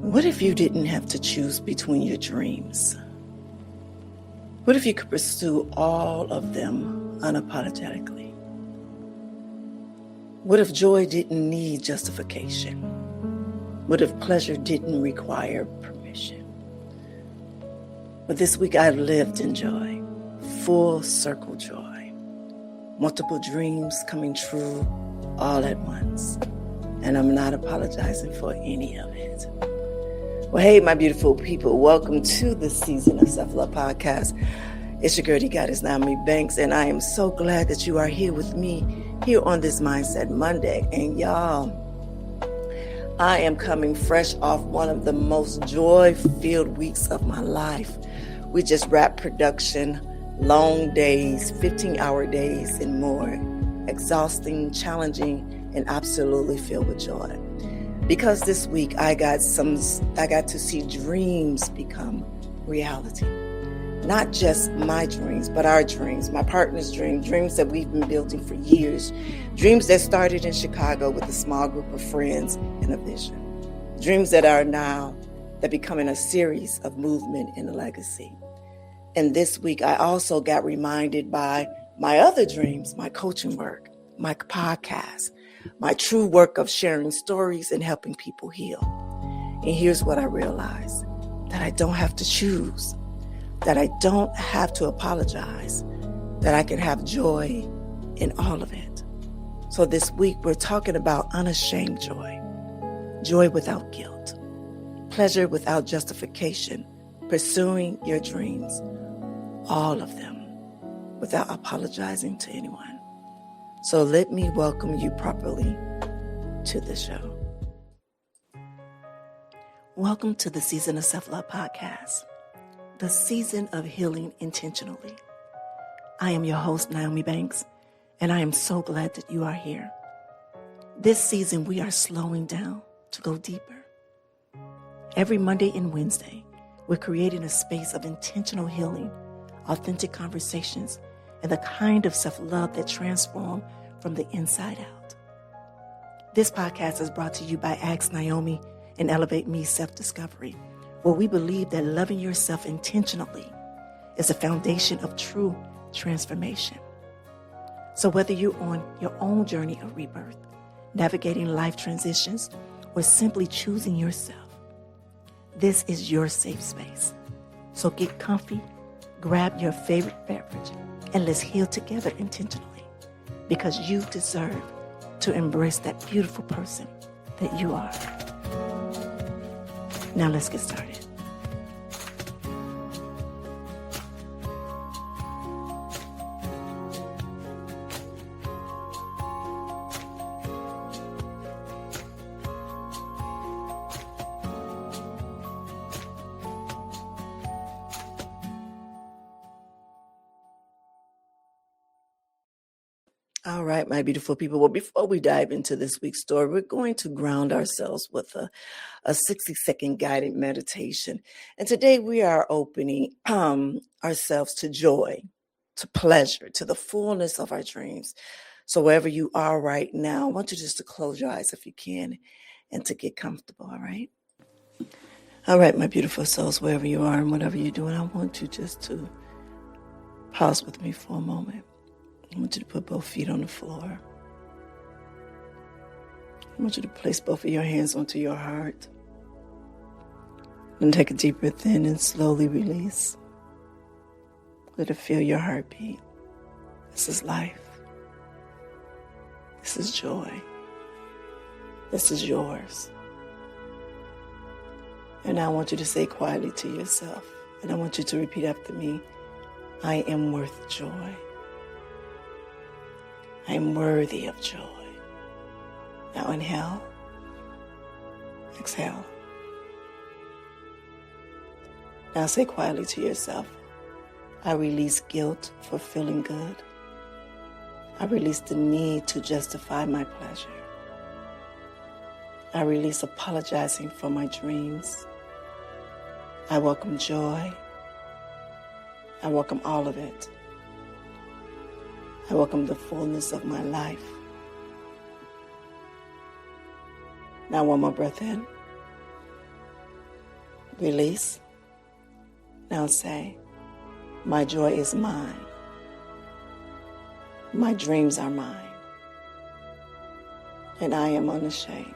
What if you didn't have to choose between your dreams? What if you could pursue all of them unapologetically? What if joy didn't need justification? What if pleasure didn't require permission? But this week I've lived in joy, full circle joy, multiple dreams coming true all at once, and I'm not apologizing for any of it. Well, hey, my beautiful people, welcome to the Season of Self-Love Podcast. It's your girl, Goddess Nyomi, and I am so glad that you are here with me here on this Mindset Monday. And y'all, I am coming fresh off one of the most joy-filled weeks of my life. We just wrapped production, long days, 15-hour days and more, exhausting, challenging, and absolutely filled with joy. Because this week I got to see dreams become reality. Not just my dreams, but our dreams, my partner's dreams that we've been building for years, dreams that started in Chicago with a small group of friends and a vision, dreams that are now becoming a series of movement and a legacy. And this week I also got reminded by my other dreams, my coaching work, my podcast, my true work of sharing stories and helping people heal. And here's what I realized, that I don't have to choose, that I don't have to apologize, that I can have joy in all of it. So this week we're talking about unashamed joy, joy without guilt, pleasure without justification, pursuing your dreams, all of them, without apologizing to anyone. So let me welcome you properly to the show. Welcome to the Season of Self-Love Podcast, the season of healing intentionally. I am your host, Nyomi, and I am so glad that you are here. This season, we are slowing down to go deeper. Every Monday and Wednesday, we're creating a space of intentional healing, authentic conversations, and the kind of self-love that transforms from the inside out. This podcast is brought to you by Ask Nyomi and Elevate Me Self-Discovery, where we believe that loving yourself intentionally is the foundation of true transformation. So whether you're on your own journey of rebirth, navigating life transitions, or simply choosing yourself, this is your safe space. So get comfy, grab your favorite beverage, and let's heal together intentionally, because you deserve to embrace that beautiful person that you are. Now let's get started. All right, my beautiful people. Well, before we dive into this week's story, we're going to ground ourselves with a 60-second guided meditation. And today we are opening ourselves to joy, to pleasure, to the fullness of our dreams. So wherever you are right now, I want you just to close your eyes if you can and to get comfortable, all right? All right, my beautiful souls, wherever you are and whatever you're doing, I want you just to pause with me for a moment. I want you to put both feet on the floor. I want you to place both of your hands onto your heart. And take a deep breath in and slowly release. Let it feel your heartbeat. This is life. This is joy. This is yours. And now I want you to say quietly to yourself, and I want you to repeat after me, I am worth joy. I am worthy of joy. Now inhale, exhale. Now say quietly to yourself, I release guilt for feeling good. I release the need to justify my pleasure. I release apologizing for my dreams. I welcome joy. I welcome all of it. I welcome the fullness of my life. Now one more breath in. Release. Now say, my joy is mine. My dreams are mine. And I am unashamed.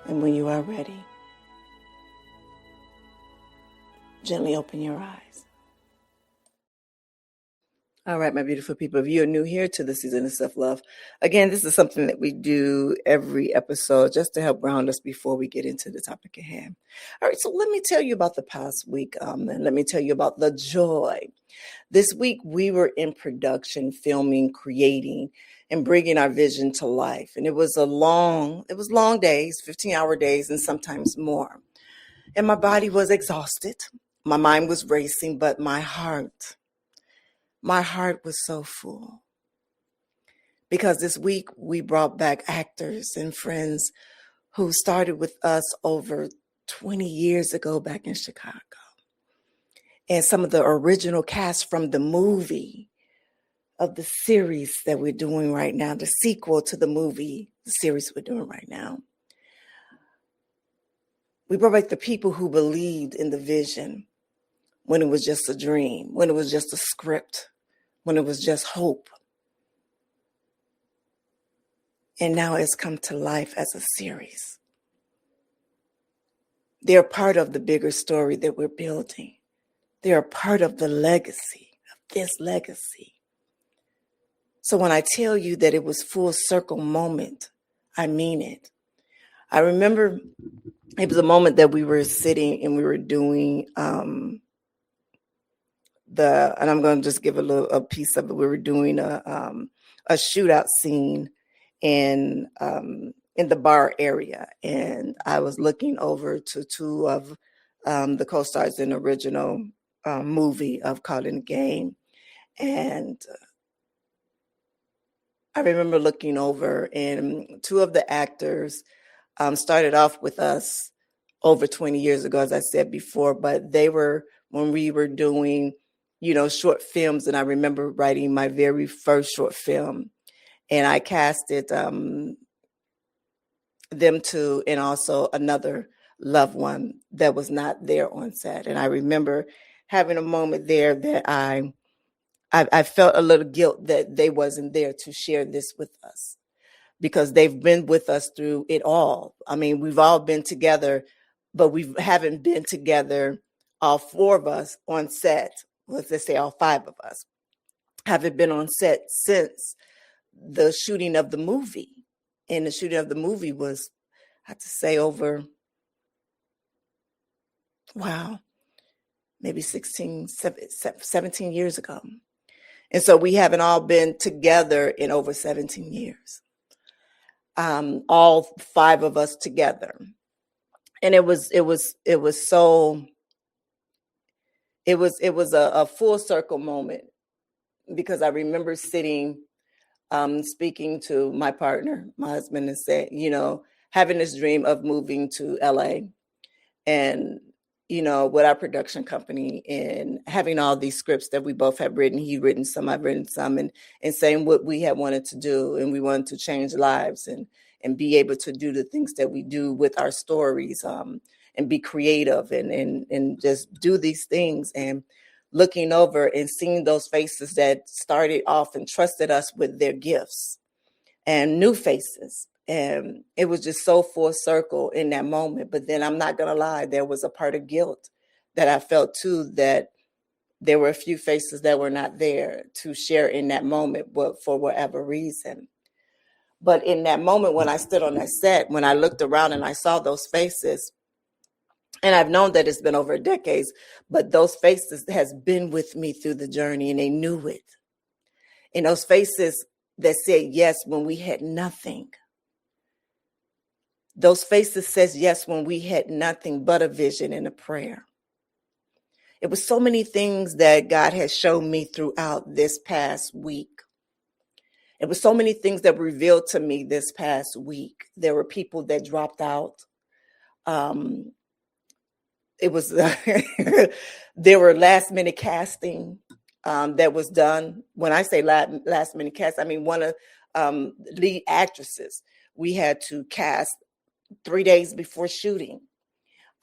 And when you are ready, gently open your eyes. All right, my beautiful people, if you're new here to the season of self-love, again, this is something that we do every episode just to help ground us before we get into the topic at hand. All right, so let me tell you about the past week, and let me tell you about the joy. This week, we were in production, filming, creating, and bringing our vision to life. And it was long days, 15-hour days, and sometimes more. And my body was exhausted. My mind was racing, but my heart was so full. Because this week, we brought back actors and friends who started with us over 20 years ago back in Chicago. And some of the original cast from the movie of the series that we're doing right now, the sequel to the movie, the series we're doing right now. We brought back the people who believed in the vision when it was just a dream, when it was just a script, when it was just hope. And now it's come to life as a series. They're part of the bigger story that we're building. They're a part of the legacy, of this legacy. So when I tell you that it was full circle moment, I mean it. I remember it was a moment that we were sitting and we were doing and I'm going to just give a piece of it. We were doing a shootout scene in the bar area, and I was looking over to two of the co-stars in the original movie of Caught in the Game, and I remember looking over, and two of the actors started off with us over 20 years ago, as I said before, but they were when we were doing, short films, and I remember writing my very first short film, and I casted them two and also another loved one that was not there on set. And I remember having a moment there that I felt a little guilt that they wasn't there to share this with us, because they've been with us through it all. I mean, we've all been together, but we haven't been together, all four of us on set. Let's say all five of us haven't been on set since the shooting of the movie. And the shooting of the movie was, I have to say, over, maybe 17 years ago. And so we haven't all been together in over 17 years. All five of us together. And it was a full circle moment, because I remember sitting, speaking to my partner, my husband, and saying, having this dream of moving to LA and, with our production company, and having all these scripts that we both have written. He'd written some, I've written some, and saying what we had wanted to do. And we wanted to change lives and be able to do the things that we do with our stories, and be creative and just do these things. And looking over and seeing those faces that started off and trusted us with their gifts, and new faces. And it was just so full circle in that moment. But then I'm not going to lie, there was a part of guilt that I felt too, that there were a few faces that were not there to share in that moment, but for whatever reason. But in that moment, when I stood on that set, when I looked around and I saw those faces, and I've known that it's been over decades, but those faces has been with me through the journey, and they knew it. And those faces that said yes when we had nothing. Those faces says yes when we had nothing but a vision and a prayer. It was so many things that God has shown me throughout this past week. It was so many things that were revealed to me this past week. There were people that dropped out. It was there were last minute casting that was done. When I say last minute cast, I mean one of lead actresses we had to cast 3 days before shooting.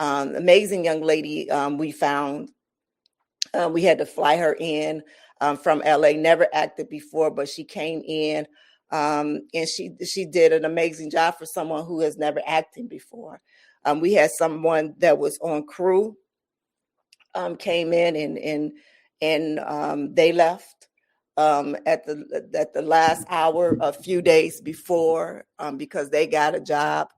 Amazing young lady we found. We had to fly her in from LA, never acted before, but she came in and she did an amazing job for someone who has never acted before. We had someone that was on crew came in and they left at the last hour, a few days before, because they got a job.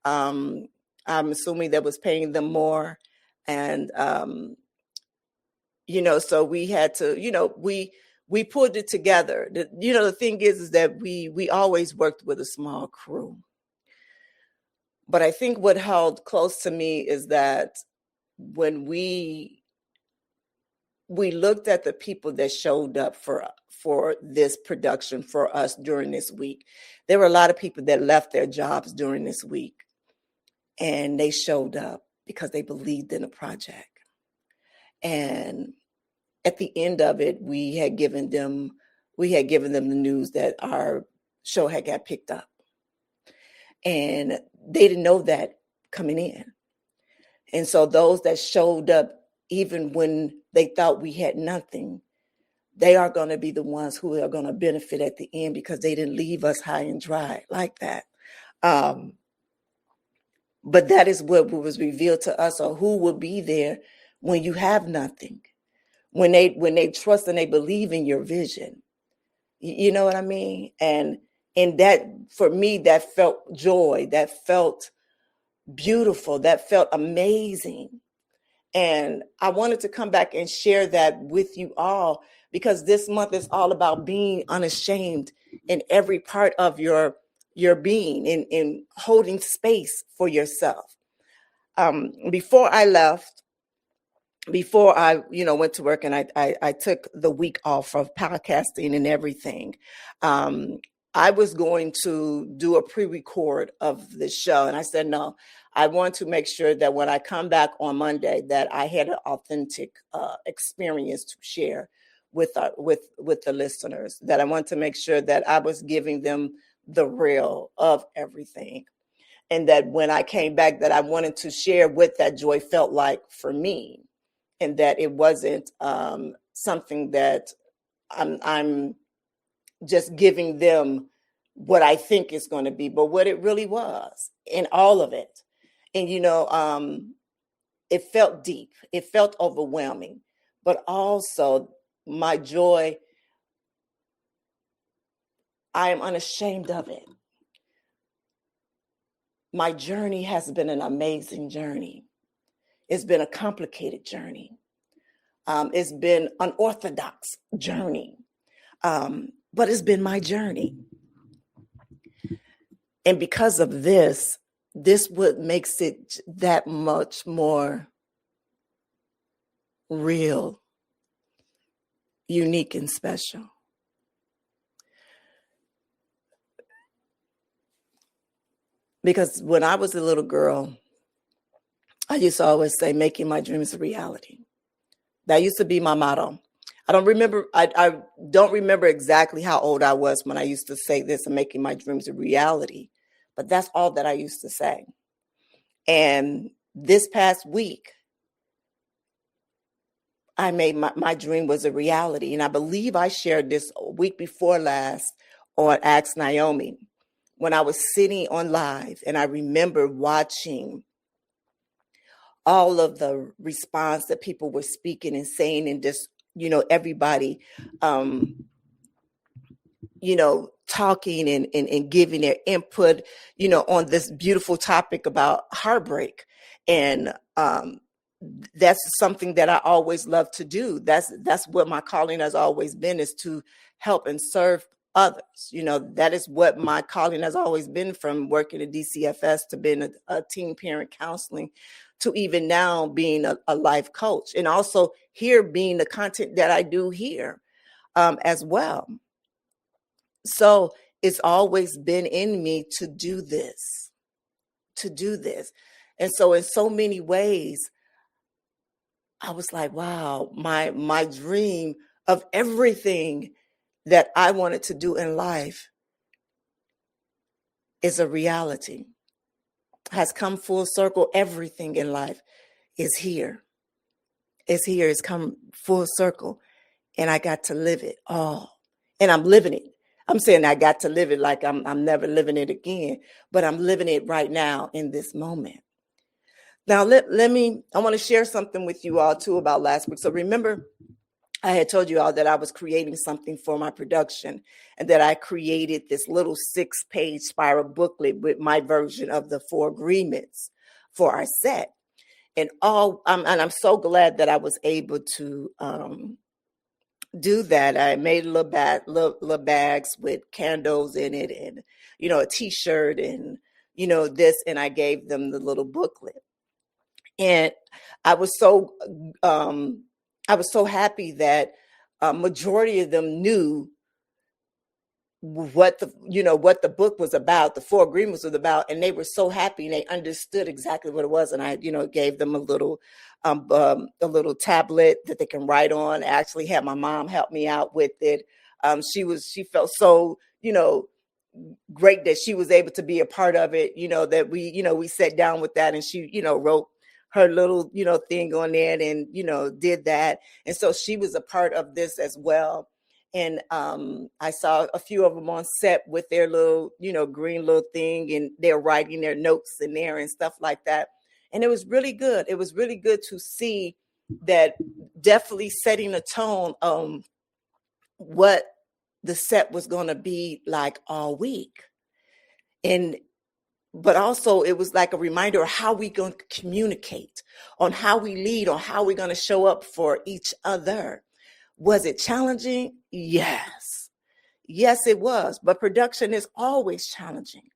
I'm assuming that was paying them more, and so we had to, we pulled it together. The thing is that we always worked with a small crew. But I think what held close to me is that when we looked at the people that showed up for this production for us during this week, there were a lot of people that left their jobs during this week, and they showed up because they believed in the project. And at the end of it, we had given them the news that our show had got picked up, and they didn't know that coming in. And so those that showed up, even when they thought we had nothing, they are going to be the ones who are going to benefit at the end, because they didn't leave us high and dry like that. But that is what was revealed to us, or who will be there when you have nothing, when they trust and they believe in your vision. You know what I mean? And that, for me, that felt joy, that felt beautiful, that felt amazing. And I wanted to come back and share that with you all, because this month is all about being unashamed in every part of your being, in holding space for yourself. Before I left, before I, went to work, and I took the week off of podcasting and everything, I was going to do a pre-record of the show. And I said, no, I want to make sure that when I come back on Monday, that I had an authentic experience to share with the listeners, that I want to make sure that I was giving them the real of everything. And that when I came back, that I wanted to share what that joy felt like for me, and that it wasn't something that I'm just giving them what I think it's going to be, but what it really was in all of it. And, it felt deep, it felt overwhelming, but also my joy, I am unashamed of it. My journey has been an amazing journey. It's been a complicated journey. It's been an unorthodox journey. But it's been my journey. And because of this what makes it that much more real, unique, and special. Because when I was a little girl, I used to always say, making my dreams a reality. That used to be my motto. I don't remember exactly how old I was when I used to say this, and making my dreams a reality. But that's all that I used to say. And this past week, I made my dream was a reality. And I believe I shared this a week before last on Ask Nyomi, when I was sitting on live, and I remember watching all of the response that people were speaking and saying, and just, everybody, talking and giving their input, on this beautiful topic about heartbreak. And that's something that I always love to do. That's what my calling has always been, is to help and serve others. That is what my calling has always been, from working at DCFS to being a teen parent counseling, to even now being a life coach, and also here being the content that I do here as well. So it's always been in me to do this. And so in so many ways, I was like, wow, my dream of everything that I wanted to do in life is a reality. has come full circle. Everything in life is here. It's here. It's come full circle. And I got to live it all. And I'm living it. I'm saying I got to live it like I'm never living it again, but I'm living it right now in this moment. Now, I want to share something with you all too about last week. So remember, I had told you all that I was creating something for my production and that I created this little 6-page spiral booklet with my version of the 4 agreements for our set. And I'm so glad that I was able to do that. I made little bags with candles in it and, a t-shirt and, this, and I gave them the little booklet. And I was so happy that a majority of them knew what the book was about, the 4 agreements was about, and they were so happy and they understood exactly what it was. And I, gave them a little tablet that they can write on. I actually had my mom help me out with it. She felt so, great that she was able to be a part of it, that we sat down with that and she, wrote her little, thing on there and, did that. And so she was a part of this as well. And I saw a few of them on set with their little, green little thing, and they're writing their notes in there and stuff like that. And it was really good. It was really good to see that, definitely setting a tone on what the set was going to be like all week. But also it was like a reminder of how we going to communicate, on how we lead, on how we're going to show up for each other. Was it challenging? Yes. Yes, it was. But production is always challenging.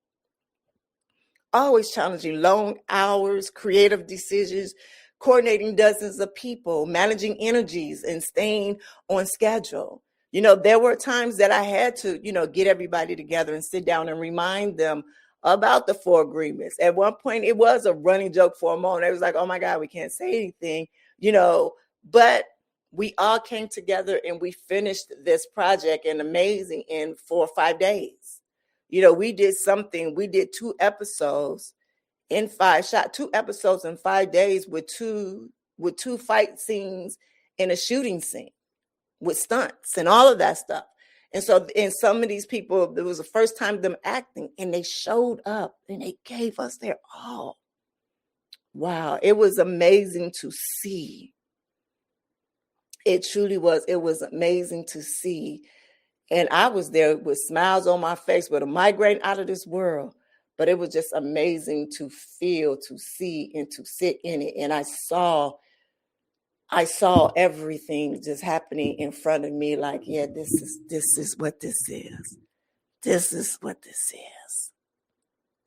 Always challenging. Long hours, creative decisions, coordinating dozens of people, managing energies, and staying on schedule. There were times that I had to, get everybody together and sit down and remind them about the 4 agreements. At one point, it was a running joke for a moment. It was like, oh my God, we can't say anything, but we all came together and we finished this project in 4 or 5 days. We did 2 episodes in 2 episodes in 5 days with two fight scenes and a shooting scene with stunts and all of that stuff. And so, and some of these people, it was the first time them acting, and they showed up and they gave us their all. Wow. It was amazing to see. It truly was. It was amazing to see. And I was there with smiles on my face with a migraine out of this world. But it was just amazing to feel, to see, and to sit in it. And I saw everything just happening in front of me. Like, yeah, this is what this is. This is what this is.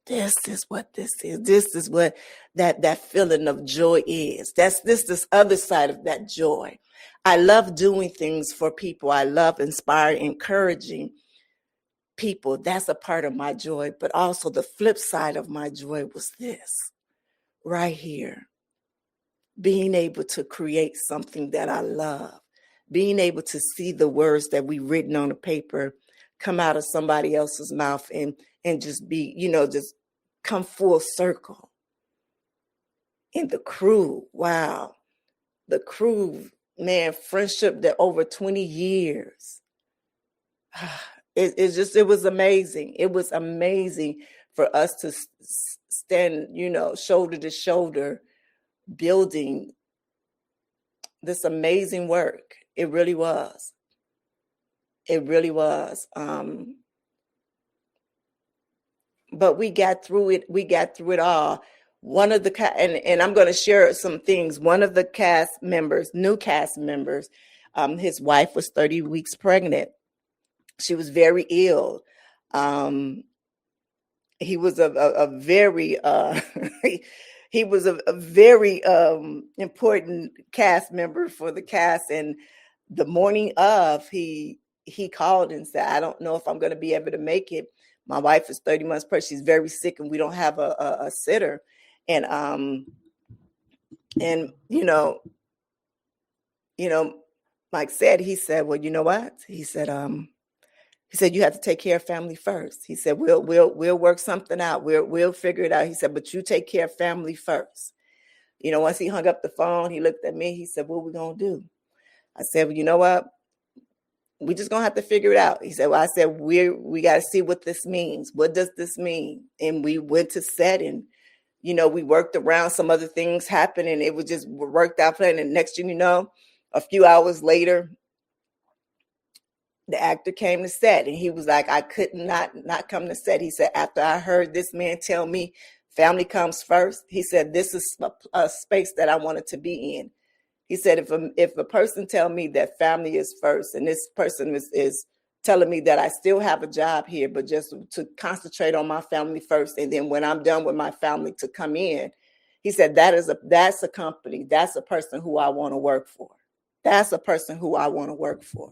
This is what this is. This is what that feeling of joy is. This other side of that joy. I love doing things for people. I love inspiring, encouraging people. That's a part of my joy. But also the flip side of my joy was this right here. Being able to create something that I love. Being able to see the words that we've written on a paper come out of somebody else's mouth and just be, just come full circle. And the crew, wow. The crew, man, friendship that over 20 years. It was amazing. It was amazing for us to stand, shoulder to shoulder, building this amazing work. It really was. It really was. But we got through it. We got through it all. One of the and I'm going to share some things. One of the new cast members, his wife was 30 weeks pregnant. She was very ill. He was a very he was a very important cast member for the cast. And the morning of, he called and said, I don't know if I'm going to be able to make it. My wife is 30 months pregnant. She's very sick and we don't have a sitter. And Mike said, he said, well, you know what? He said, He said, you have to take care of family first. He said, we'll work something out. We'll figure it out. He said, but you take care of family first. Once he hung up the phone, he looked at me. He said, what are we going to do? I said, well, you know what? We just going to have to figure it out. He said, well, I said, we got to see what this means. What does this mean? And we went to set, and, we worked around some other things happened, and it was just worked out. And next thing you know, a few hours later, the actor came to set, and he was like, I could not come to set. He said, after I heard this man tell me family comes first, he said, this is a space that I wanted to be in. He said, if a person tell me that family is first, and this person is telling me that I still have a job here, but just to concentrate on my family first, and then when I'm done with my family to come in, he said, that's a company, that's a person who I want to work for. That's a person who I want to work for.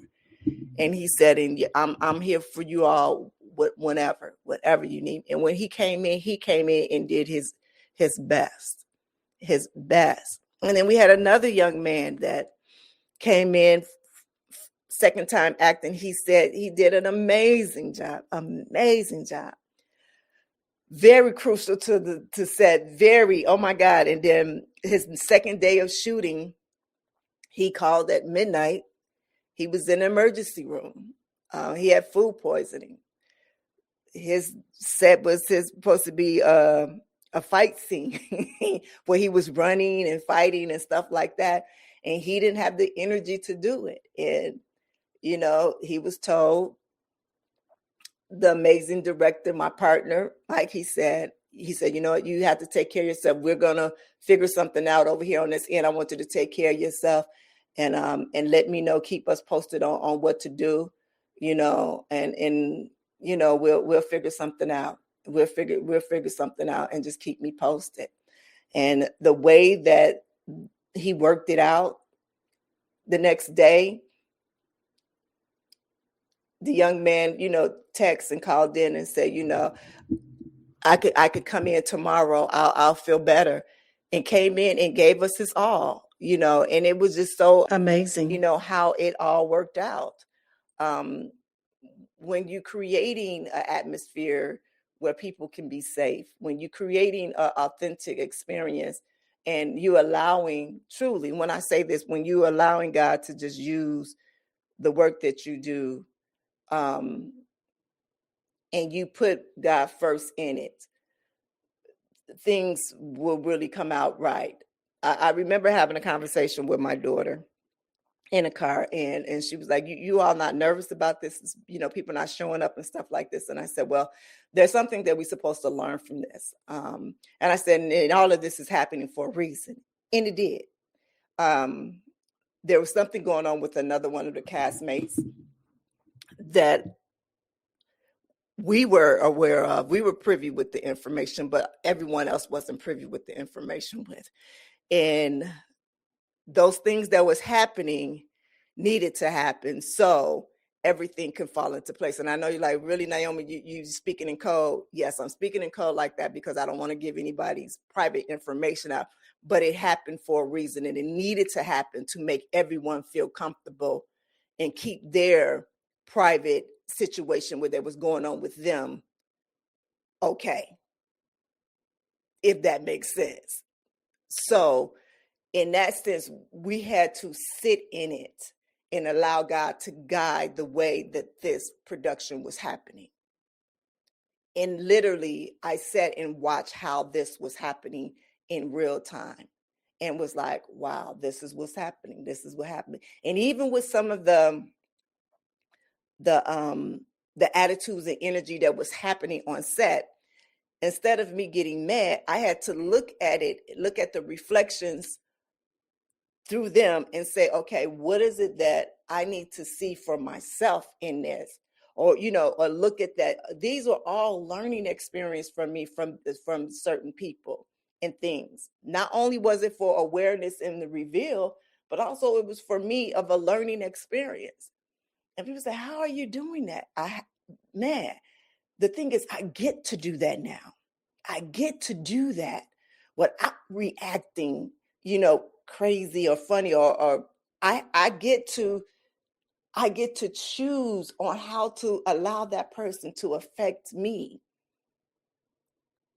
And he said, and I'm here for you all whatever you need. And when he came in and did his best. And then we had another young man that came in second time acting. He said he did an amazing job. Very crucial to set, very, oh my God. And then his second day of shooting, he called at midnight. He was in the emergency room. He had food poisoning. His set was supposed to be a fight scene where he was running and fighting and stuff like that. And he didn't have the energy to do it. And, he was told, the amazing director, my partner, like he said, you know what, you have to take care of yourself. We're going to figure something out over here on this end. I want you to take care of yourself. And let me know, keep us posted on what to do, and we'll figure something out. We'll figure something out, and just keep me posted. And the way that he worked it out, the next day, the young man, texted and called in and said, I could come in tomorrow. I'll feel better, and came in and gave us his all. And it was just so amazing, how it all worked out. When you're creating an atmosphere where people can be safe, when you're creating an authentic experience, and you allowing, truly, when I say this, when you allowing God to just use the work that you do, and you put God first in it, things will really come out right. I remember having a conversation with my daughter in a car, and she was like, you all not nervous about this, people not showing up and stuff like this? And I said, well, there's something that we're supposed to learn from this. And I said, and all of this is happening for a reason. And it did. There was something going on with another one of the castmates that we were aware of. We were privy with the information, but everyone else wasn't privy with the information with. And those things that was happening needed to happen so everything can fall into place. And I know you're like, really, Nyomi, you speaking in code? Yes, I'm speaking in code like that because I don't want to give anybody's private information out. But it happened for a reason, and it needed to happen to make everyone feel comfortable and keep their private situation where there was going on with them okay, if that makes sense. So in that sense, we had to sit in it and allow God to guide the way that this production was happening. And literally, I sat and watched how this was happening in real time, and was like, wow, this is what's happening. This is what happened. And even with some of the attitudes and energy that was happening on set, instead of me getting mad, I had to look at it, look at the reflections through them and say, okay, what is it that I need to see for myself in this? Or, or look at that. These are all learning experience from me, from certain people and things. Not only was it for awareness in the reveal, but also it was for me of a learning experience. And people say, how are you doing that? Man, the thing is, I get to do that now. I get to do that without reacting, crazy or funny, or I get to I get to choose on how to allow that person to affect me.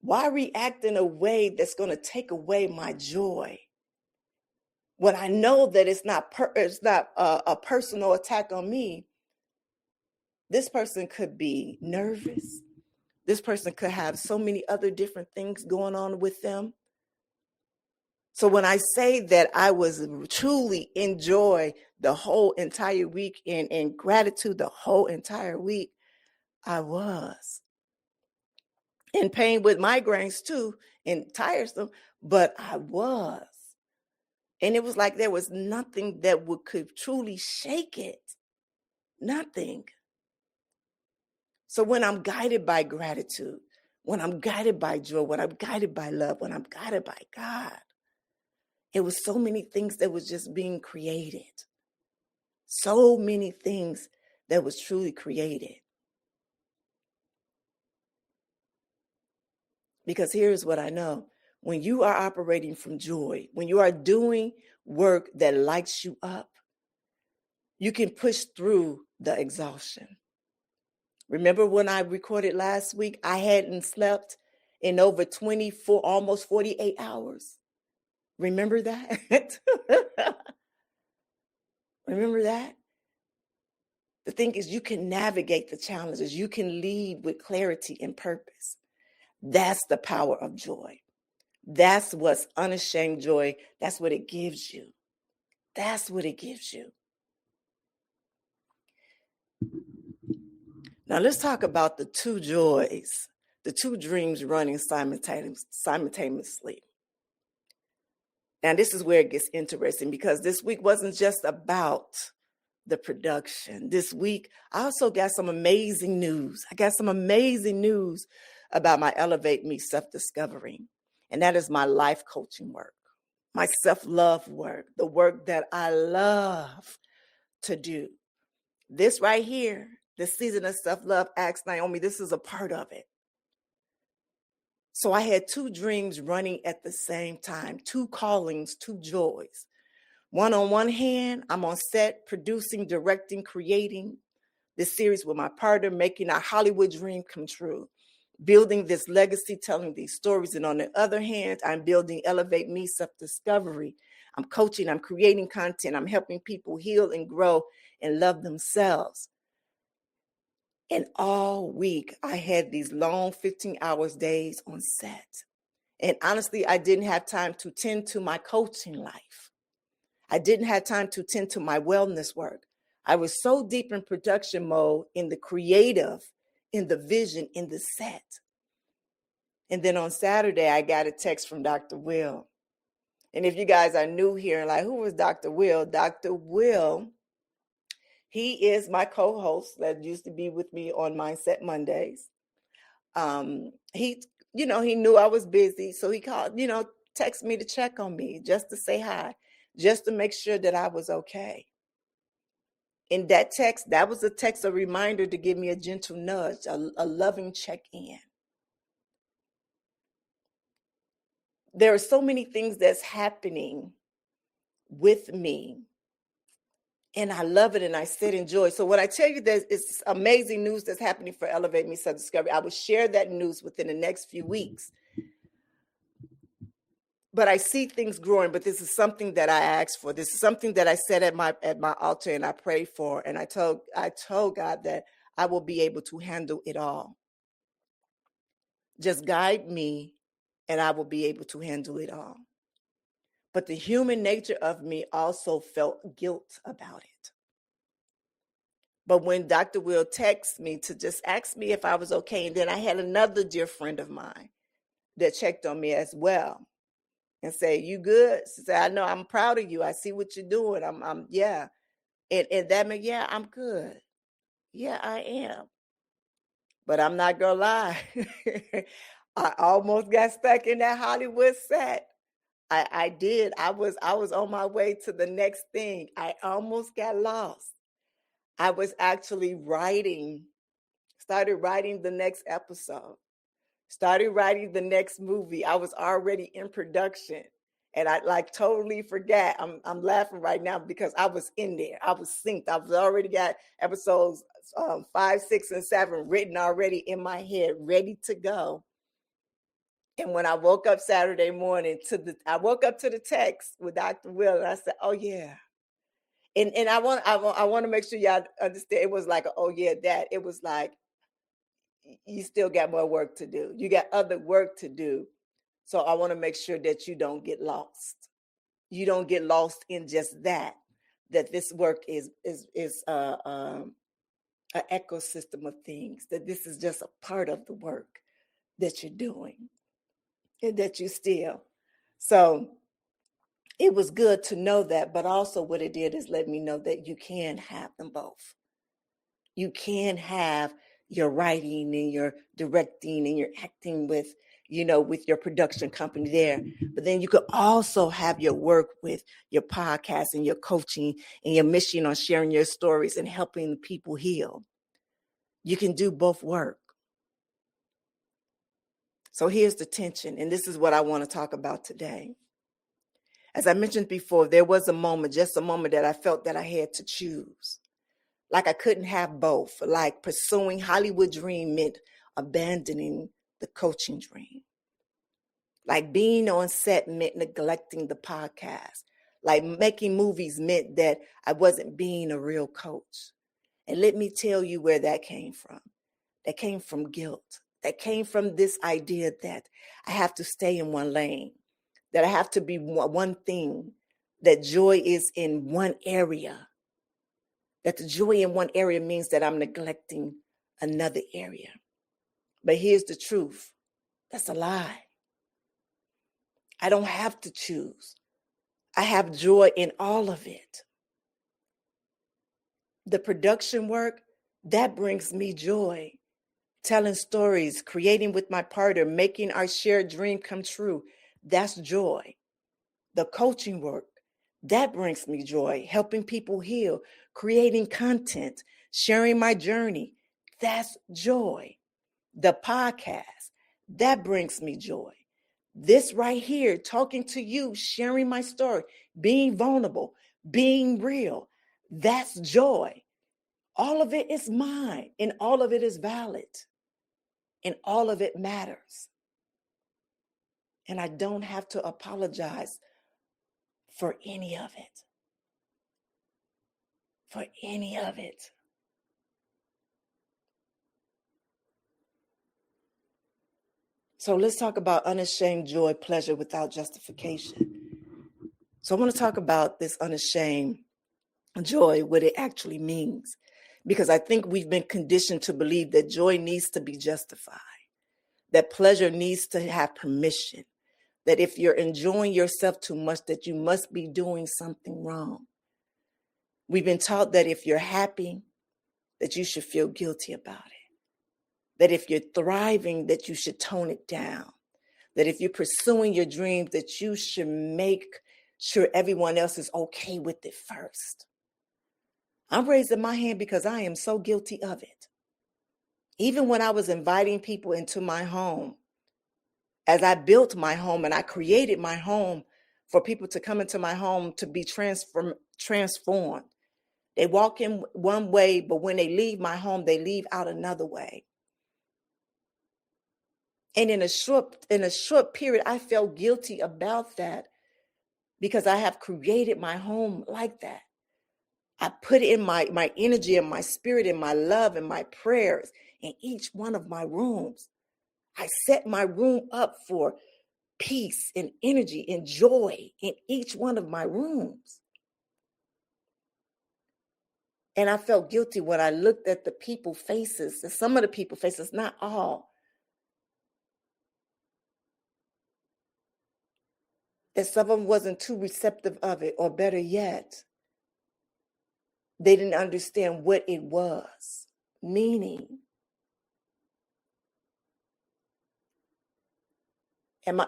Why react in a way that's going to take away my joy when I know that it's not a personal attack on me? This person could be nervous. This person could have so many other different things going on with them. So when I say that I was truly enjoy the whole entire week and gratitude the whole entire week, I was in pain with migraines too and tiresome, but I was. And it was like there was nothing that could truly shake it. Nothing. So when I'm guided by gratitude, when I'm guided by joy, when I'm guided by love, when I'm guided by God, it was so many things that was just being created. So many things that was truly created. Because here's what I know. When you are operating from joy, when you are doing work that lights you up, you can push through the exhaustion. Remember when I recorded last week, I hadn't slept in over 24, almost 48 hours. Remember that? Remember that? The thing is, you can navigate the challenges. You can lead with clarity and purpose. That's the power of joy. That's what's unashamed joy. That's what it gives you. That's what it gives you. Now let's talk about the two joys, the two dreams running simultaneously. Now this is where it gets interesting, because this week wasn't just about the production. This week, I also got some amazing news. I got some amazing news about my Elevate Me self-discovery. And that is my life coaching work, my self-love work, the work that I love to do. This right here, the season of self-love, Ask Nyomi, this is a part of it. So I had two dreams running at the same time, two callings, two joys. One on one hand, I'm on set, producing, directing, creating this series with my partner, making our Hollywood dream come true, building this legacy, telling these stories. And on the other hand, I'm building Elevate Me self-discovery. I'm coaching, I'm creating content, I'm helping people heal and grow and love themselves. And all week, I had these long 15 hours days on set. And honestly, I didn't have time to tend to my coaching life. I didn't have time to tend to my wellness work. I was so deep in production mode, in the creative, in the vision, in the set. And then on Saturday, I got a text from Dr. Will. And if you guys are new here and like, who was Dr. Will? Dr. Will, he is my co-host that used to be with me on Mindset Mondays. He knew I was busy. So he called, text me to check on me, just to say hi, just to make sure that I was okay. In that text, that was a reminder to give me a gentle nudge, a loving check-in. There are so many things that's happening with me, and I love it, and I sit in joy. So when I tell you that it's amazing news that's happening for Elevate Me Self-Discovery, I will share that news within the next few weeks. But I see things growing, but this is something that I asked for. This is something that I said at my altar and I prayed for. And I told God that I will be able to handle it all. Just guide me and I will be able to handle it all. But the human nature of me also felt guilt about it. But when Dr. Will texted me to just ask me if I was okay, and then I had another dear friend of mine that checked on me as well and say, "You good?" She said, "I know, I'm proud of you. I see what you're doing. Yeah." And that meant, yeah, I'm good. Yeah, I am. But I'm not gonna lie. I almost got stuck in that Hollywood set. I did. I was on my way to the next thing. I almost got lost. I was actually started writing the next episode, started writing the next movie. I was already in production. And I like totally forgot. I'm laughing right now because I was in there. I was synced. I was already got episodes 5, 6, and 7 written already in my head, ready to go. And when I woke up Saturday morning I woke up to the text with Dr. Will, and I said, "Oh yeah." And I want to make sure y'all understand. It was like, "Oh yeah, that." It was like, you still got more work to do. You got other work to do. So I want to make sure that you don't get lost. You don't get lost in just that. That this work is an ecosystem of things. That this is just a part of the work that you're doing, and that you still. So it was good to know that, but also what it did is let me know that you can have them both. You can have your writing and your directing and your acting with, with your production company there. But then you could also have your work with your podcast and your coaching and your mission on sharing your stories and helping people heal. You can do both work. So here's the tension, and this is what I want to talk about today. As I mentioned before, there was just a moment that I felt that I had to choose. Like I couldn't have both. Like pursuing Hollywood dream meant abandoning the coaching dream. Like being on set meant neglecting the podcast. Like making movies meant that I wasn't being a real coach. And let me tell you where that came from. That came from guilt. That came from this idea that I have to stay in one lane, that I have to be one thing, that joy is in one area, that the joy in one area means that I'm neglecting another area. But here's the truth. That's a lie. I don't have to choose. I have joy in all of it. The production work, that brings me joy. Telling stories, creating with my partner, making our shared dream come true, that's joy. The coaching work, that brings me joy. Helping people heal, creating content, sharing my journey, that's joy. The podcast, that brings me joy. This right here, talking to you, sharing my story, being vulnerable, being real, that's joy. All of it is mine, and all of it is valid, and all of it matters. And I don't have to apologize for any of it. For any of it. So let's talk about unashamed joy, pleasure without justification. So I want to talk about this unashamed joy, what it actually means. Because I think we've been conditioned to believe that joy needs to be justified, that pleasure needs to have permission, that if you're enjoying yourself too much, that you must be doing something wrong. We've been taught that if you're happy, that you should feel guilty about it. That if you're thriving, that you should tone it down. That if you're pursuing your dreams, that you should make sure everyone else is okay with it first. I'm raising my hand because I am so guilty of it. Even when I was inviting people into my home, as I built my home and I created my home for people to come into my home to be transformed. They walk in one way, but when they leave my home, they leave out another way. And in a short period, I felt guilty about that because I have created my home like that. I put in my energy and my spirit and my love and my prayers in each one of my rooms. I set my room up for peace and energy and joy in each one of my rooms. And I felt guilty when I looked at the people's faces, and some of the people's faces, not all, that some of them wasn't too receptive of it, or better yet, they didn't understand what it was, meaning. Am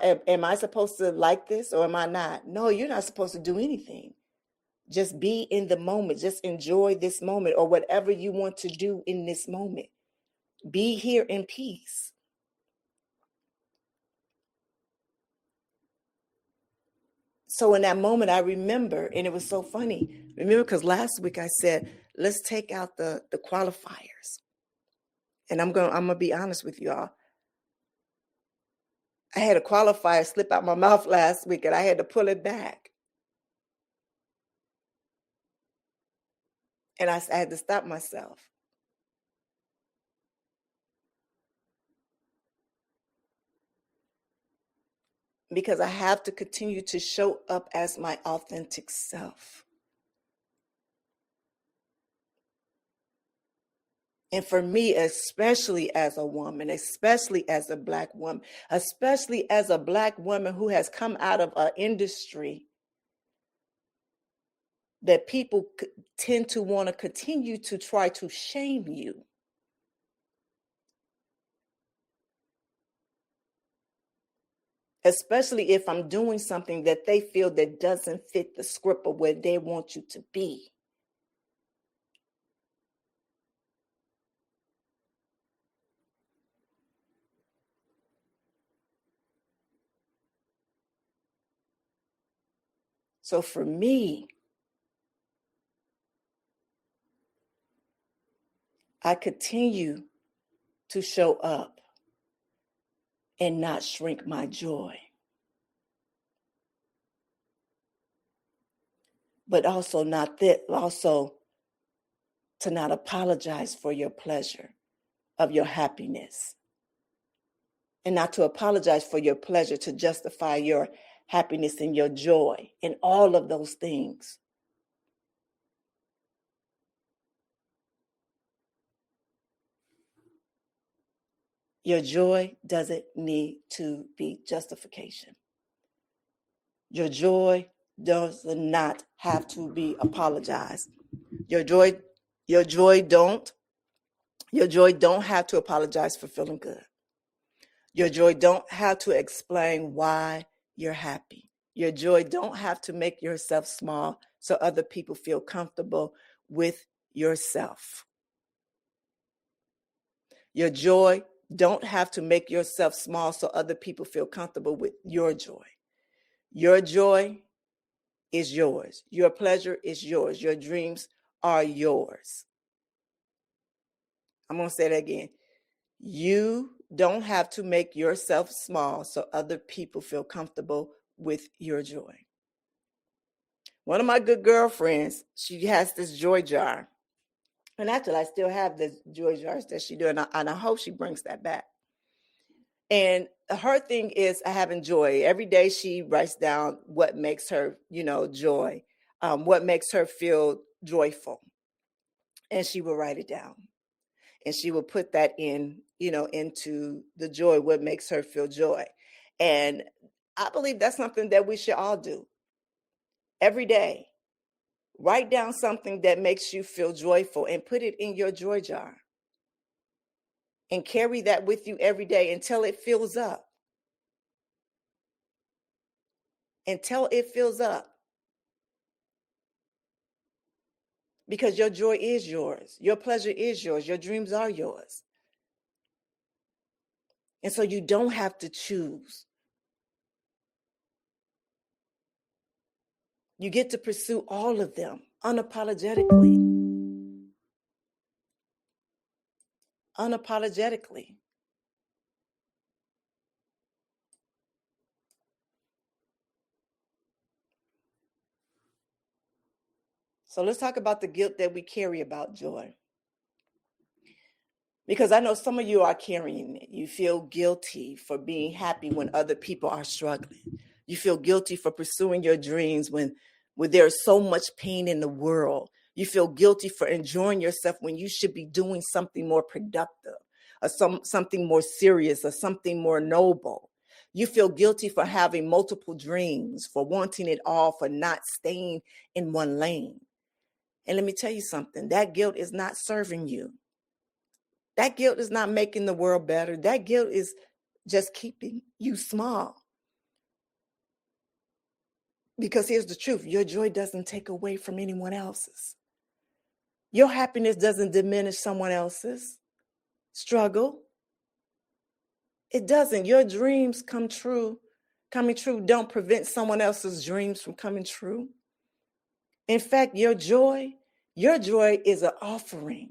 I supposed to like this or am I not? No, you're not supposed to do anything. Just be in the moment. Just enjoy this moment or whatever you want to do in this moment. Be here in peace. So in that moment, I remember, and it was so funny. Remember, because last week I said, let's take out the qualifiers. And I'm gonna be honest with y'all. I had a qualifier slip out my mouth last week, and I had to pull it back. And I had to stop myself. Because I have to continue to show up as my authentic self. And for me, especially as a woman, especially as a Black woman, especially as a Black woman who has come out of an industry that people tend to want to continue to try to shame you. Especially if I'm doing something that they feel that doesn't fit the script of where they want you to be. So for me, I continue to show up and not shrink my joy. But also to not apologize for your pleasure of your happiness. And not to apologize for your pleasure to justify your happiness and your joy and all of those things. Your joy doesn't need to be justification. Your joy does not have to be apologized. Your joy don't have to apologize for feeling good. Your joy don't have to explain why you're happy. Your joy don't have to make yourself small so other people feel comfortable with yourself. Your joy don't have to make yourself small so other people feel comfortable with your joy. Your joy is yours. Your pleasure is yours. Your dreams are yours. I'm going to say that again. You don't have to make yourself small so other people feel comfortable with your joy. One of my good girlfriends, she has this joy jar. And actually, I still have the joy jars that she does, and I hope she brings that back. And her thing is having joy. Every day she writes down what makes her, joy, what makes her feel joyful. And she will write it down. And she will put that into the joy, what makes her feel joy. And I believe that's something that we should all do every day. Write down something that makes you feel joyful and put it in your joy jar. And carry that with you every day until it fills up. Until it fills up. Because your joy is yours. Your pleasure is yours. Your dreams are yours. And so you don't have to choose. You get to pursue all of them unapologetically. Unapologetically. So let's talk about the guilt that we carry about joy. Because I know some of you are carrying it. You feel guilty for being happy when other people are struggling. You feel guilty for pursuing your dreams when there's so much pain in the world. You feel guilty for enjoying yourself when you should be doing something more productive or something more serious or something more noble. You feel guilty for having multiple dreams, for wanting it all, for not staying in one lane. And let me tell you something, that guilt is not serving you. That guilt is not making the world better. That guilt is just keeping you small. Because here's the truth, your joy doesn't take away from anyone else's. Your happiness doesn't diminish someone else's struggle. It doesn't. Your dreams come true coming true don't prevent someone else's dreams from coming true. In fact, your joy is an offering.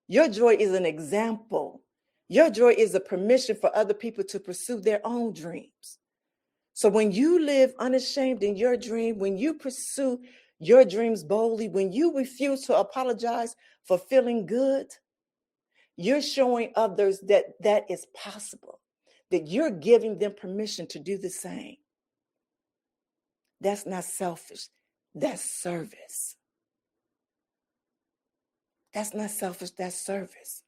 Your joy is an example. Your joy is a permission for other people to pursue their own dreams. So when you live unashamed in your dream, when you pursue your dreams boldly, when you refuse to apologize for feeling good, you're showing others that is possible, that you're giving them permission to do the same. That's not selfish. That's service. That's not selfish. That's service.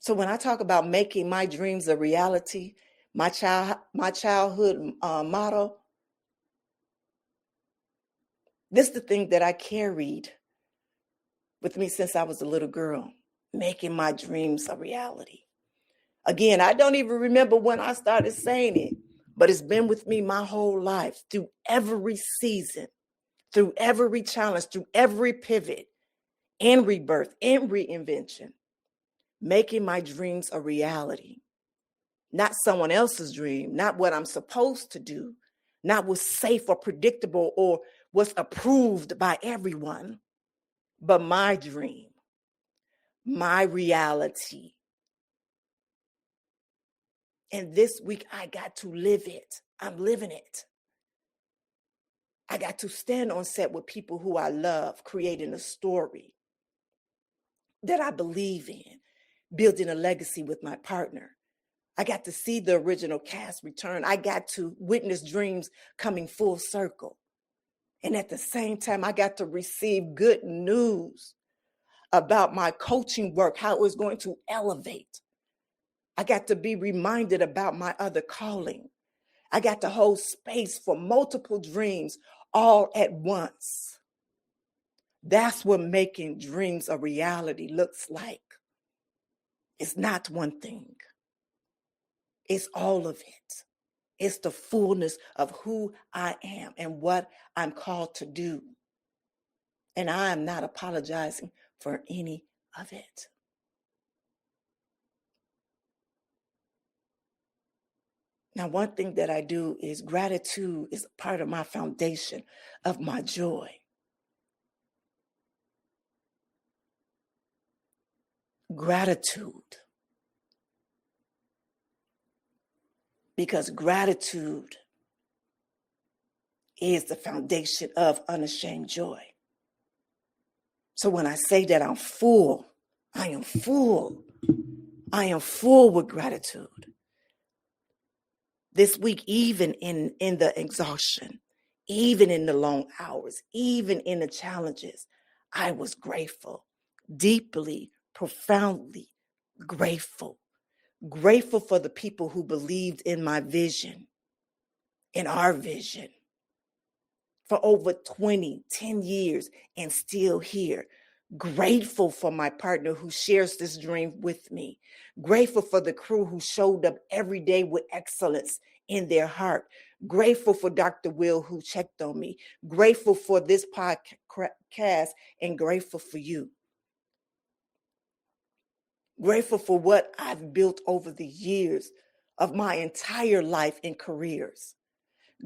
So when I talk about making my dreams a reality, my childhood motto, this is the thing that I carried with me since I was a little girl, making my dreams a reality. Again, I don't even remember when I started saying it, but it's been with me my whole life, through every season, through every challenge, through every pivot and rebirth and reinvention, making my dreams a reality. Not someone else's dream, not what I'm supposed to do, not what's safe or predictable or what's approved by everyone, but my dream, my reality. And this week, I got to live it. I'm living it. I got to stand on set with people who I love, creating a story that I believe in, building a legacy with my partner. I got to see the original cast return. I got to witness dreams coming full circle. And at the same time, I got to receive good news about my coaching work, how it was going to elevate. I got to be reminded about my other calling. I got to hold space for multiple dreams all at once. That's what making dreams a reality looks like. It's not one thing. It's all of it. It's the fullness of who I am and what I'm called to do. And I am not apologizing for any of it. Now, one thing that I do is gratitude is a part of my foundation of my joy. Gratitude. Because gratitude is the foundation of unashamed joy. So when I say that I'm full, I am full. I am full with gratitude. This week, even in the exhaustion, even in the long hours, even in the challenges, I was grateful, deeply, profoundly grateful. Grateful for the people who believed in my vision, in our vision, for over 10 years and still here. Grateful for my partner who shares this dream with me. Grateful for the crew who showed up every day with excellence in their heart. Grateful for Dr. Will who checked on me. Grateful for this podcast and grateful for you. Grateful for what I've built over the years of my entire life and careers.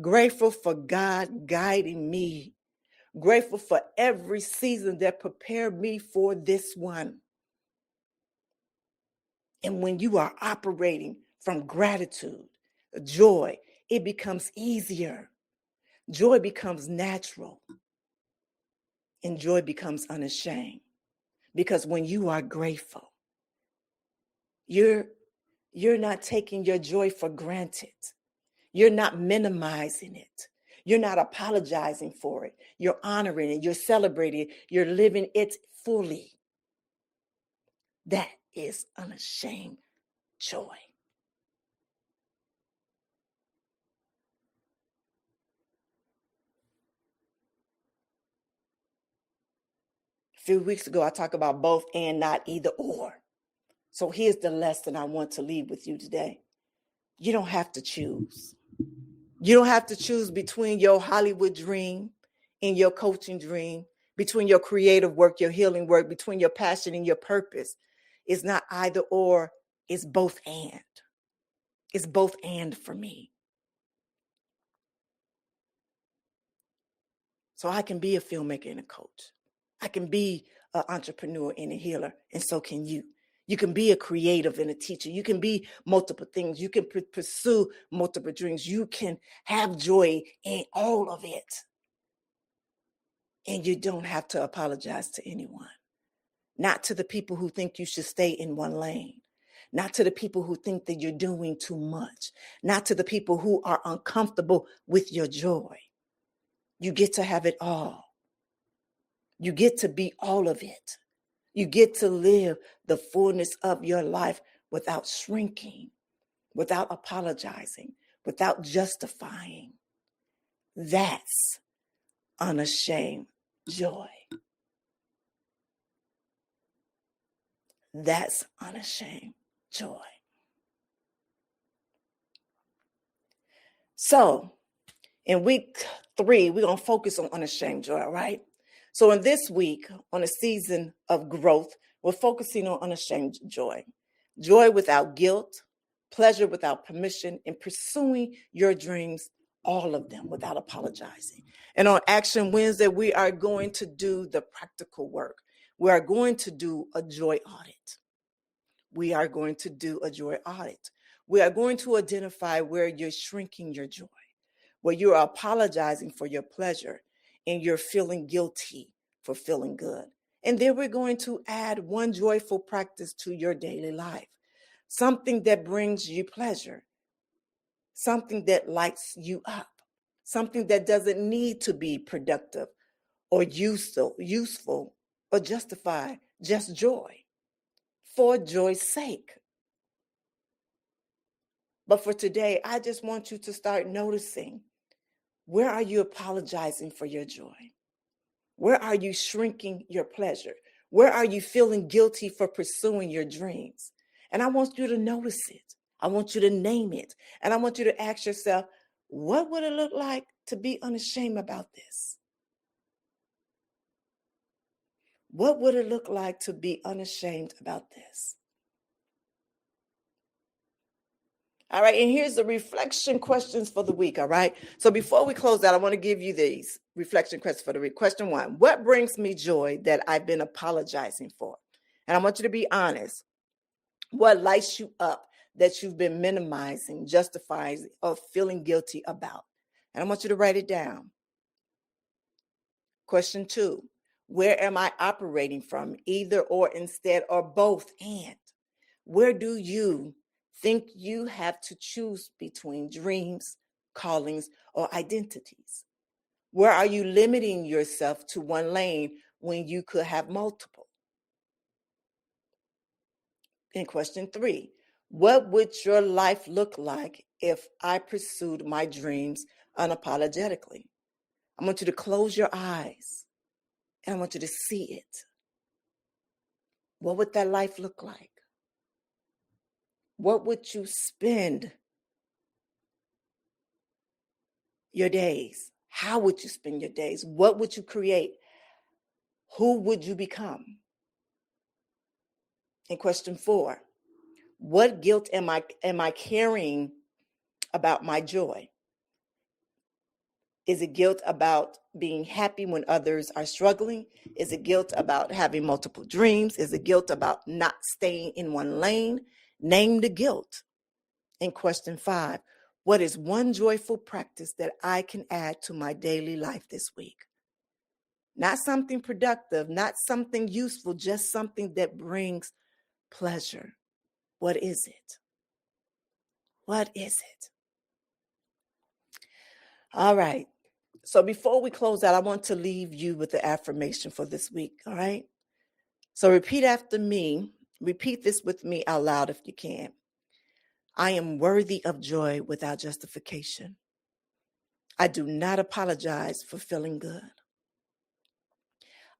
Grateful for God guiding me. Grateful for every season that prepared me for this one. And when you are operating from gratitude, joy, it becomes easier. Joy becomes natural. And joy becomes unashamed. Because when you are grateful, you're not taking your joy for granted. You're not minimizing it. You're not apologizing for it. You're honoring it. You're celebrating it. You're living it fully. That is unashamed joy. A few weeks ago, I talked about both and, not either or. So here's the lesson I want to leave with you today. You don't have to choose. You don't have to choose between your Hollywood dream and your coaching dream, between your creative work, your healing work, between your passion and your purpose. It's not either or, it's both and. It's both and for me. So I can be a filmmaker and a coach. I can be an entrepreneur and a healer, and so can you. You can be a creative and a teacher. You can be multiple things. You can pursue multiple dreams. You can have joy in all of it. And you don't have to apologize to anyone. Not to the people who think you should stay in one lane. Not to the people who think that you're doing too much. Not to the people who are uncomfortable with your joy. You get to have it all. You get to be all of it. You get to live the fullness of your life without shrinking, without apologizing, without justifying. That's unashamed joy. That's unashamed joy. So, in week 3, we're going to focus on unashamed joy, all right? So in this week, on a season of growth, we're focusing on unashamed joy. Joy without guilt, pleasure without permission, and pursuing your dreams, all of them without apologizing. And on Action Wednesday, we are going to do the practical work. We are going to do a joy audit. We are going to do a joy audit. We are going to identify where you're shrinking your joy, where you're apologizing for your pleasure and you're feeling guilty for feeling good. And then we're going to add one joyful practice to your daily life, something that brings you pleasure, something that lights you up, something that doesn't need to be productive or useful or justify, just joy, for joy's sake. But for today, I just want you to start noticing, where are you apologizing for your joy? Where are you shrinking your pleasure? Where are you feeling guilty for pursuing your dreams? And I want you to notice it. I want you to name it. And I want you to ask yourself, what would it look like to be unashamed about this? What would it look like to be unashamed about this? All right, and here's the reflection questions for the week, all right? So before we close out, I want to give you these reflection questions for the week. Question 1, what brings me joy that I've been apologizing for? And I want you to be honest. What lights you up that you've been minimizing, justifying, or feeling guilty about? And I want you to write it down. Question 2, where am I operating from? Either or, instead, or both and. Where do you think you have to choose between dreams, callings, or identities? Where are you limiting yourself to one lane when you could have multiple? And question 3, what would your life look like if I pursued my dreams unapologetically? I want you to close your eyes and I want you to see it. What would that life look like? What would you spend your days? How would you spend your days? What would you create? Who would you become? And question 4, what guilt am I carrying about my joy? Is it guilt about being happy when others are struggling? Is it guilt about having multiple dreams? Is it guilt about not staying in one lane? Name the guilt. And question 5, what is one joyful practice that I can add to my daily life this week? Not something productive, not something useful, just something that brings pleasure. What is it? What is it? All right. So before we close out, I want to leave you with the affirmation for this week, all right? So repeat after me. Repeat this with me out loud if you can. I am worthy of joy without justification. I do not apologize for feeling good.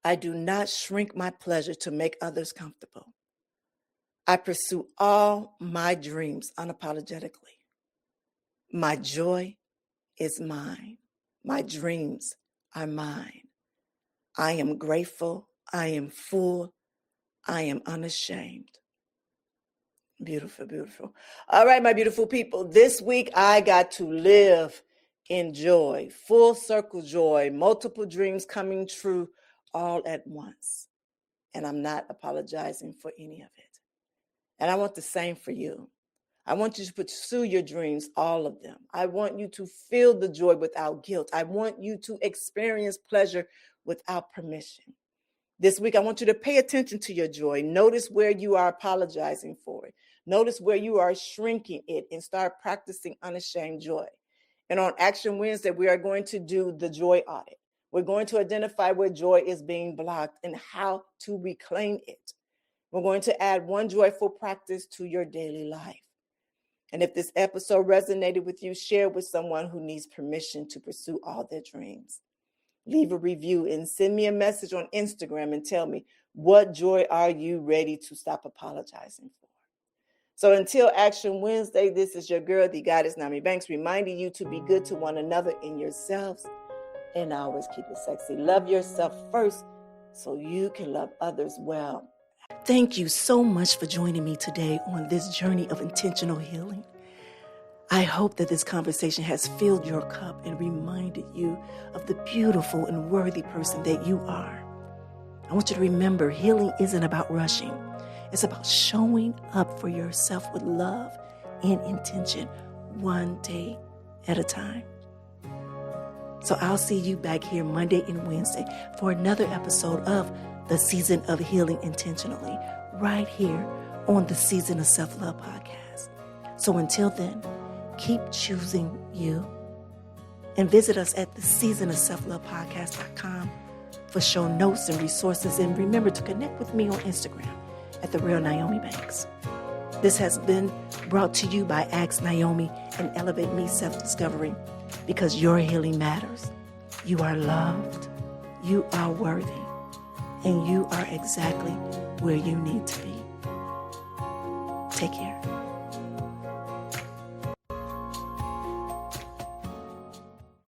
I do not shrink my pleasure to make others comfortable. I pursue all my dreams unapologetically. My joy is mine. My dreams are mine. I am grateful. I am full. I am unashamed. Beautiful, beautiful. All right, my beautiful people. This week I got to live in joy, full circle joy, multiple dreams coming true all at once. And I'm not apologizing for any of it. And I want the same for you. I want you to pursue your dreams, all of them. I want you to feel the joy without guilt. I want you to experience pleasure without permission. This week, I want you to pay attention to your joy. Notice where you are apologizing for it. Notice where you are shrinking it and start practicing unashamed joy. And on Action Wednesday, we are going to do the joy audit. We're going to identify where joy is being blocked and how to reclaim it. We're going to add one joyful practice to your daily life. And if this episode resonated with you, share with someone who needs permission to pursue all their dreams. Leave a review and send me a message on Instagram and tell me, what joy are you ready to stop apologizing for? So until Action Wednesday, this is your girl, the goddess Nyomi, reminding you to be good to one another and yourselves, and always keep it sexy. Love yourself first so you can love others well. Thank you so much for joining me today on this journey of intentional healing. I hope that this conversation has filled your cup and reminded you of the beautiful and worthy person that you are. I want you to remember, healing isn't about rushing. It's about showing up for yourself with love and intention, one day at a time. So I'll see you back here Monday and Wednesday for another episode of the Season of Healing Intentionally, right here on the Season of Self-Love podcast. So until then, keep choosing you. And visit us at the seasonofselflovepodcast.com for show notes and resources. And remember to connect with me on Instagram at The Real Nyomi. This has been brought to you by Ask Nyomi and Elevate Me Self-Discovery, because your healing matters. You are loved, you are worthy, and you are exactly where you need to be. Take care.